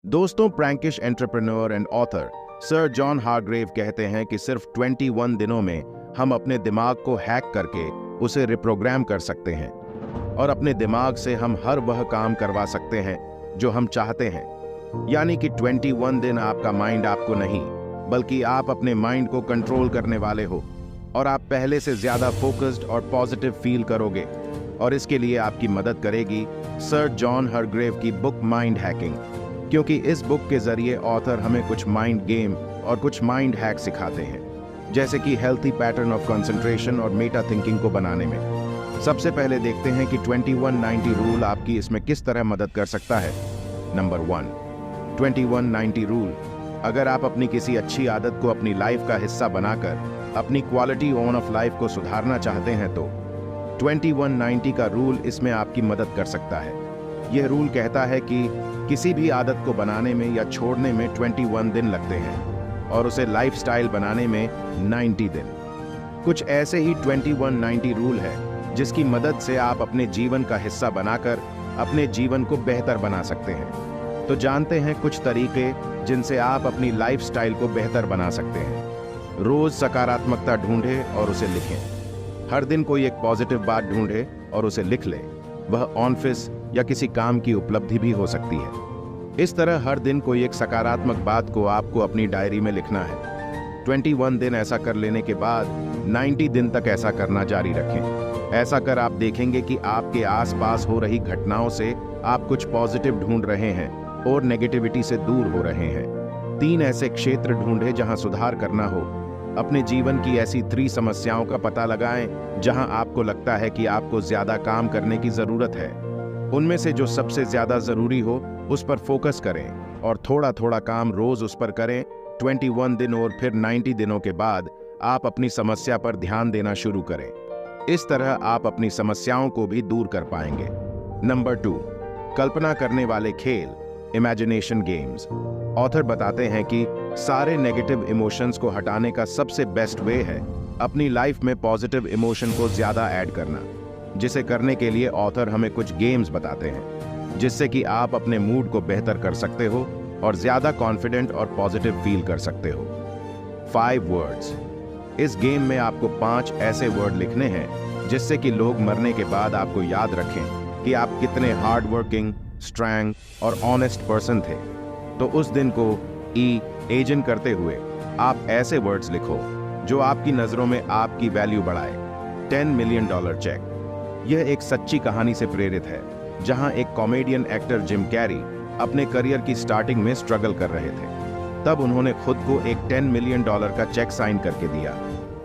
दोस्तों, prankish entrepreneur and author sir John Hargrave कहते हैं कि सिर्फ 21 दिनों में हम अपने दिमाग को हैक करके उसे रिप्रोग्राम कर सकते हैं और अपने दिमाग से हम हर वह काम करवा सकते हैं जो हम चाहते हैं। यानी कि 21 दिन आपका माइंड आपको नहीं, बल्कि आप अपने माइंड को कंट्रोल करने वाले हो और आप पहले से ज्यादा फोकस्ड और पॉजिटिव फील करोगे। और इसके लिए आपकी मदद करेगी सर जॉन हारग्रेव की बुक माइंड हैकिंग, क्योंकि इस बुक के जरिए ऑथर हमें कुछ माइंड गेम और कुछ माइंड हैक सिखाते हैं, जैसे कि हेल्थी पैटर्न ऑफ कंसंट्रेशन और मेटा थिंकिंग को बनाने में। सबसे पहले देखते हैं कि 21-90 रूल आपकी इसमें किस तरह मदद कर सकता है। Number 1, 21-90 rule. अगर आप अपनी किसी अच्छी आदत को अपनी लाइफ का हिस्सा बनाकर अपनी क्वालिटी ऑफ लाइफ को सुधारना चाहते हैं तो 21-90 का रूल इसमें आपकी मदद कर सकता है। यह रूल कहता है कि किसी भी आदत को बनाने में या छोड़ने में 21 दिन लगते हैं और उसे लाइफस्टाइल बनाने में 90 दिन। कुछ ऐसे ही 21-90 रूल है जिसकी मदद से आप अपने जीवन का हिस्सा बनाकर अपने जीवन को बेहतर बना सकते हैं। तो जानते हैं कुछ तरीके जिनसे आप अपनी लाइफस्टाइल को बेहतर बना सकते हैं। रोज सकारात्मकता ढूंढे और उसे लिखें। हर दिन कोई एक पॉजिटिव बात ढूंढे और उसे लिख ले। वह ऑफिस या किसी काम की उपलब्धि भी हो सकती है। इस तरह हर दिन कोई एक सकारात्मक बात को आपको अपनी डायरी में लिखना है। 21 दिन ऐसा कर लेने के बाद 90 दिन तक ऐसा करना जारी रखें। ऐसा कर आप देखेंगे कि आपके आसपास हो रही घटनाओं से आप कुछ पॉजिटिव ढूंढ रहे हैं और नेगेटिविटी से दूर हो रहे हैं। 3 ऐसे क्षेत्र ढूंढे जहां सुधार करना हो। अपने जीवन की ऐसी 3 समस्याओं का पता लगाएं जहां आपको लगता है कि आपको ज्यादा काम करने की जरूरत है। उनमें से जो सबसे ज्यादा जरूरी हो उस पर फोकस करें और थोड़ा थोड़ा काम रोज उस पर करें। 21 दिन और फिर 90 दिनों के बाद आप अपनी समस्या पर ध्यान देना शुरू करें। इस तरह आप अपनी समस्याओं को भी दूर कर पाएंगे। नंबर 2, कल्पना करने वाले खेल, इमेजिनेशन गेम्स। ऑथर बताते हैं कि सारे नेगेटिव इमोशंस को हटाने का सबसे बेस्ट वे है अपनी लाइफ में पॉजिटिव इमोशन को ज्यादा ऐड करना, जिसे करने के लिए ऑथर हमें कुछ गेम्स बताते हैं जिससे कि आप अपने मूड को बेहतर कर सकते हो और ज्यादा कॉन्फिडेंट और पॉजिटिव फील कर सकते हो। 5 वर्ड्स। इस गेम में आपको 5 ऐसे वर्ड लिखने हैं जिससे कि लोग मरने के बाद आपको याद रखें कि आप कितने हार्ड वर्किंग, स्ट्रॉन्ग और ऑनेस्ट पर्सन थे। तो उस दिन को एजन करते हुए आप ऐसे वर्ड्स लिखो जो आपकी नजरों में आपकी वैल्यू बढ़ाए। $10 मिलियन चेक। यह एक सच्ची कहानी से प्रेरित है जहां एक कॉमेडियन एक्टर जिम कैरी अपने करियर की स्टार्टिंग में स्ट्रगल कर रहे थे। तब उन्होंने खुद को एक $10 मिलियन का चेक साइन करके दिया।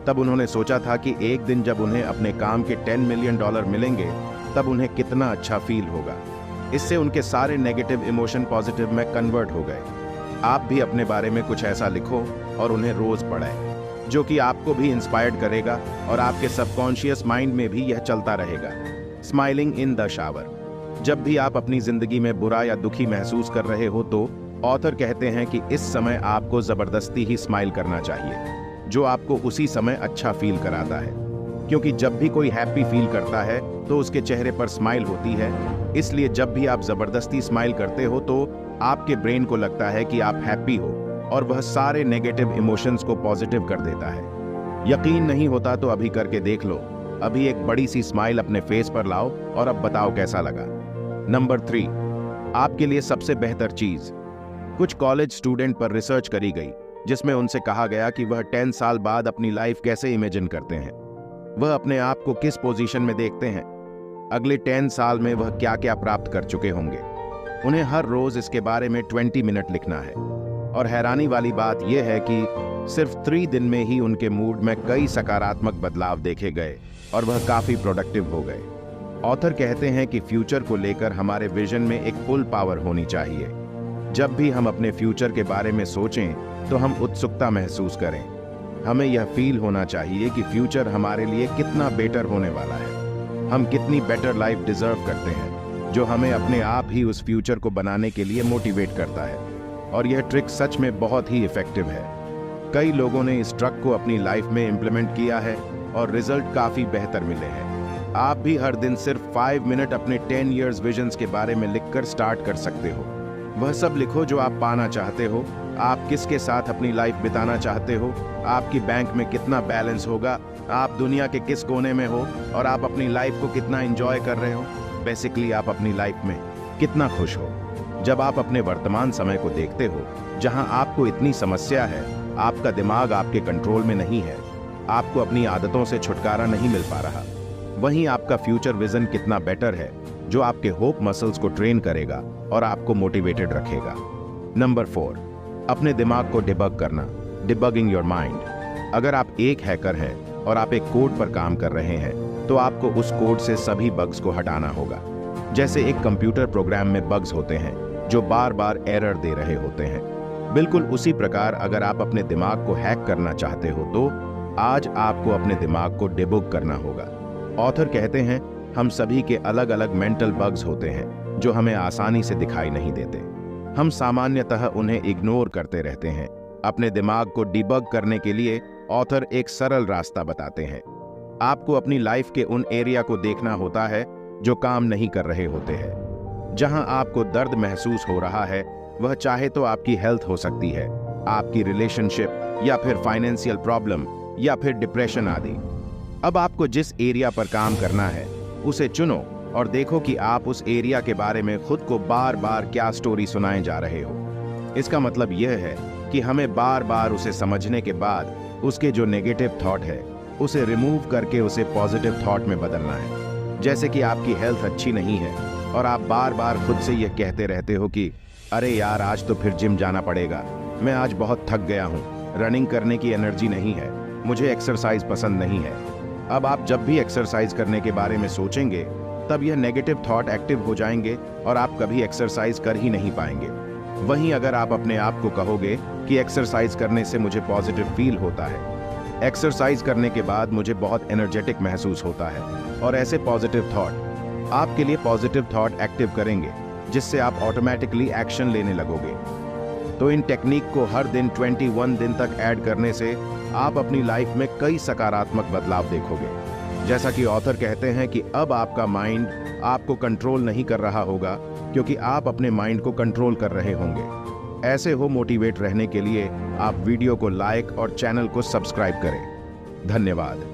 तब उन्होंने सोचा था कि एक दिन जब उन्हें अपने काम के $10 मिलियन मिलेंगे तब उन्हें कितना अच्छा फील होगा। इससे उनके सारे नेगेटिव इमोशन पॉजिटिव में कन्वर्ट हो गए। आप भी अपने बारे में कुछ ऐसा लिखो और उन्हें रोज पढ़ें, जो कि आपको भी इंस्पायर्ड करेगा और आपके सबकॉन्शियस माइंड में भी यह चलता रहेगा। Smiling in the shower. जब भी आप अपनी जिंदगी में बुरा या दुखी महसूस कर रहे हो तो ऑथर कहते हैं कि इस समय आपको जबरदस्ती ही स्माइल करना चाहिए, जो आपको उसी समय अच्छा फील कराता है। क्योंकि जब भी कोई हैप्पी फील करता है तो उसके चेहरे पर स्माइल होती है। इसलिए जब भी आप जबरदस्ती स्माइल करते हो तो आपके ब्रेन को लगता है कि आप हैप्पी हो और वह सारे नेगेटिव इमोशंस को पॉजिटिव कर देता है। यकीन नहीं होता तो अभी करके देख लो। अभी एक बड़ी सी स्माइल अपने फेस पर लाओ और अब बताओ कैसा लगा। नंबर 3, आपके लिए सबसे बेहतर चीज। कुछ कॉलेज स्टूडेंट पर रिसर्च करी गई जिसमें उनसे कहा गया कि वह 10 साल बाद अपनी लाइफ कैसे इमेजिन करते हैं। वह अपने आप को किस पोजीशन में देखते हैं, अगले 10 साल में वह क्या क्या प्राप्त कर चुके होंगे। उन्हें हर रोज इसके बारे में 20 मिनट लिखना है। और हैरानी वाली बात यह है कि सिर्फ 3 दिन में ही उनके मूड में कई सकारात्मक बदलाव देखे गए और वह काफी प्रोडक्टिव हो गए। ऑथर कहते हैं कि फ्यूचर को लेकर हमारे विजन में एक पुल पावर होनी चाहिए। जब भी हम अपने फ्यूचर के बारे में सोचें तो हम उत्सुकता महसूस करें। हमें यह फील होना चाहिए कि फ्यूचर हमारे लिए कितना बेटर होने वाला है, हम कितनी बेटर लाइफ डिजर्व करते हैं, जो हमें अपने आप ही उस फ्यूचर को बनाने के लिए मोटिवेट करता है। और यह ट्रिक सच में बहुत ही इफेक्टिव है। कई लोगों ने इस ट्रिक को अपनी लाइफ में इंप्लीमेंट किया है और रिजल्ट काफी बेहतर मिले हैं। आप भी हर दिन सिर्फ 5 मिनट अपने 10 इयर्स विजन्स के बारे में लिखकर स्टार्ट कर सकते हो। वह सब लिखो जो आप पाना चाहते हो, आप किसके साथ अपनी लाइफ बिताना चाहते हो, आपकी बैंक में कितना बैलेंस होगा, आप दुनिया के किस कोने में हो और आप अपनी लाइफ को कितना एंजॉय कर रहे हो। बेसिकली आप अपनी लाइफ में कितना खुश हो। जब आप अपने वर्तमान समय को देखते हो जहां आपको इतनी समस्या है, आपका दिमाग आपके कंट्रोल में नहीं है, आपको अपनी आदतों से छुटकारा नहीं मिल पा रहा, वहीं आपका फ्यूचर विजन कितना बेटर है जो आपके होप मसल्स को ट्रेन करेगा और आपको मोटिवेटेड रखेगा। नंबर 4, अपने दिमाग को डिबग करना, डिबगिंग योर माइंड। अगर आप एक हैकर हैं और आप एक कोड पर काम कर रहे हैं तो आपको उस कोड से सभी बग्स को हटाना होगा। जैसे एक कंप्यूटर प्रोग्राम में बग्स होते हैं जो बार बार एरर दे रहे होते हैं, बिल्कुल उसी प्रकार अगर आप अपने दिमाग को हैक करना चाहते हो तो आज आपको अपने दिमाग को डिबग करना होगा। ऑथर कहते हैं हम सभी के अलग अलग मेंटल बग्स होते हैं जो हमें आसानी से दिखाई नहीं देते। हम सामान्यतः उन्हें इग्नोर करते रहते हैं। अपने दिमाग को डिबग करने के लिए ऑथर एक सरल रास्ता बताते हैं। आपको अपनी लाइफ के उन एरिया को देखना होता है जो काम नहीं कर रहे होते हैं। जहां आपको दर्द महसूस हो रहा है, वह चाहे तो आपकी हेल्थ हो सकती है, आपकी रिलेशनशिप या फिर फाइनेंशियल प्रॉब्लम या फिर डिप्रेशन आदि। अब आपको जिस एरिया पर काम करना है उसे चुनो और देखो कि आप उस एरिया के बारे में खुद को बार बार क्या स्टोरी सुनाए जा रहे हो। इसका मतलब यह है कि हमें बार बार उसे समझने के बाद उसके जो नेगेटिव थॉट है उसे रिमूव करके उसे पॉजिटिव थॉट में बदलना है। जैसे कि आपकी हेल्थ अच्छी नहीं है और आप बार बार खुद से यह कहते रहते हो कि अरे यार आज तो फिर जिम जाना पड़ेगा, मैं आज बहुत थक गया हूँ, रनिंग करने की एनर्जी नहीं है, मुझे एक्सरसाइज पसंद नहीं है। अब आप जब भी एक्सरसाइज करने के बारे में सोचेंगे तब यह नेगेटिव थॉट एक्टिव हो जाएंगे और आप कभी एक्सरसाइज कर ही नहीं पाएंगे। वहीं अगर आप अपने आप को कहोगे कि एक्सरसाइज करने से मुझे पॉजिटिव फील होता है, एक्सरसाइज करने के बाद मुझे बहुत एनर्जेटिक महसूस होता है, और ऐसे पॉजिटिव थॉट आपके लिए पॉजिटिव थॉट एक्टिव करेंगे जिससे आप ऑटोमेटिकली एक्शन लेने लगोगे। तो इन टेक्निक को हर दिन 21 दिन तक ऐड करने से आप अपनी लाइफ में कई सकारात्मक बदलाव देखोगे। जैसा कि ऑथर कहते हैं कि अब आपका माइंड आपको कंट्रोल नहीं कर रहा होगा क्योंकि आप अपने माइंड को कंट्रोल कर रहे होंगे। ऐसे हो मोटिवेट रहने के लिए आप वीडियो को लाइक और चैनल को सब्सक्राइब करें। धन्यवाद।